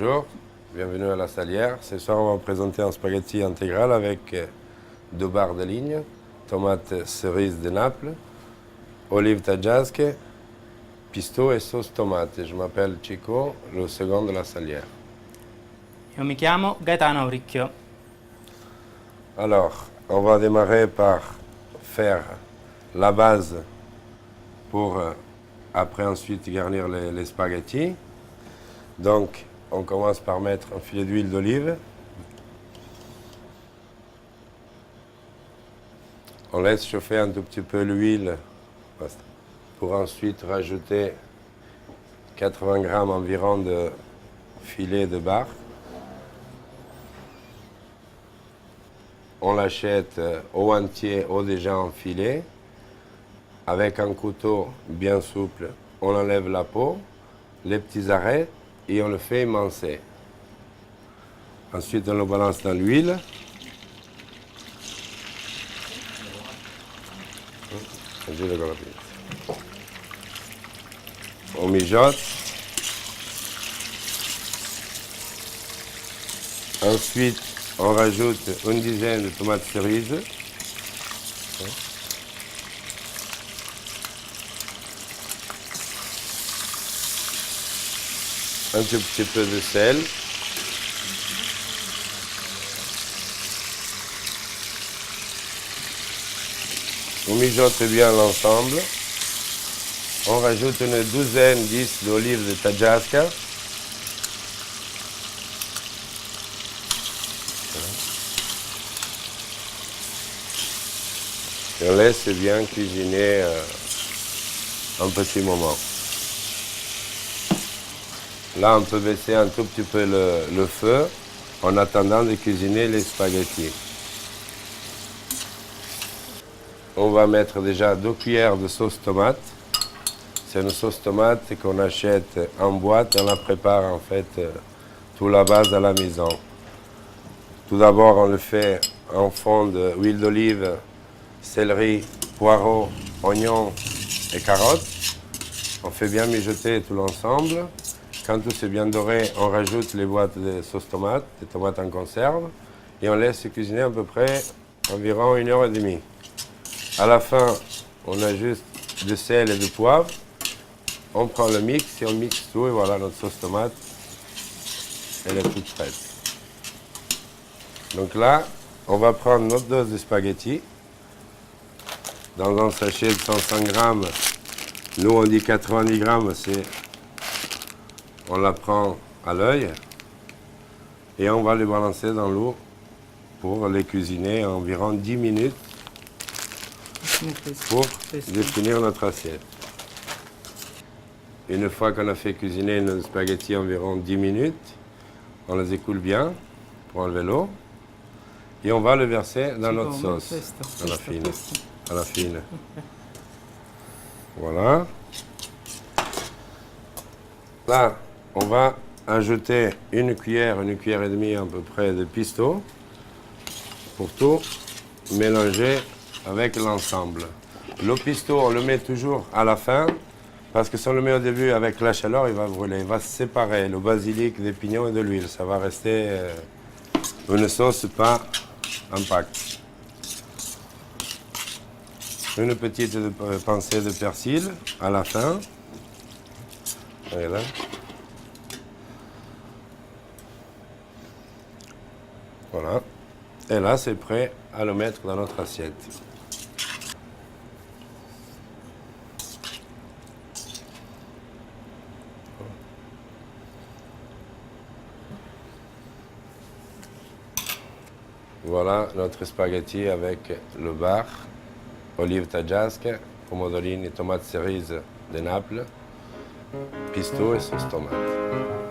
Bonjour, bienvenue à la Salière. Ce soir, on va présenter un spaghetti intégral avec 2 barres de ligne, tomates cerises de Naples, olives taggiasche, pistaud et sauce tomate. Je m'appelle Chico, le second de la Salière. Io mi chiamo Gaetano Auricchio. Alors, on va démarrer par faire la base pour après ensuite garnir les spaghettis. Donc, on commence par mettre un filet d'huile d'olive. On laisse chauffer un tout petit peu l'huile pour ensuite rajouter 80 grammes environ de filet de bar. On l'achète au entier ou déjà en filet. Avec un couteau bien souple, on enlève la peau, les petits arrêts et on le fait émincer. Ensuite, on le balance dans l'huile. On mijote. Ensuite, on rajoute une dizaine de tomates cerises. Un tout petit peu de sel. On mijote bien l'ensemble. On rajoute une douzaine, 10 d'olives de taggiasche. Et on laisse bien cuisiner un petit moment. Là, on peut baisser un tout petit peu le feu en attendant de cuisiner les spaghettis. On va mettre déjà 2 cuillères de sauce tomate. C'est une sauce tomate qu'on achète en boîte et on la prépare en fait toute la base à la maison. Tout d'abord, on le fait en fond d'huile d'olive, céleri, poireaux, oignons et carottes. On fait bien mijoter tout l'ensemble. Quand tout c'est bien doré, on rajoute les boîtes de sauce tomate, des tomates en conserve, et on laisse cuisiner à peu près environ 1h30. À la fin, on ajuste de sel et de poivre. On prend le mix et on mixe tout, et voilà notre sauce tomate. Elle est toute prête. Donc là, on va prendre notre dose de spaghettis. Dans un sachet de 105 grammes, nous on dit 90 grammes, on la prend à l'œil et on va les balancer dans l'eau pour les cuisiner environ 10 minutes pour définir notre assiette. Une fois qu'on a fait cuisiner nos spaghettis environ 10 minutes, on les écoule bien pour enlever l'eau et on va le verser dans notre sauce, à la fine. Voilà. Là, on va ajouter une cuillère et demie à peu près de pistaud pour tout mélanger avec l'ensemble. Le pistaud, on le met toujours à la fin parce que si on le met au début avec la chaleur, il va brûler. Il va se séparer le basilic des pignons et de l'huile. Ça va rester une sauce pas impacte. Une petite pincée de persil à la fin. Voilà. Voilà. Et là, c'est prêt à le mettre dans notre assiette. Voilà notre spaghetti avec le bar, olive taggiasche, pomodorini, tomates cerises de Naples, pistaud et sauce tomate.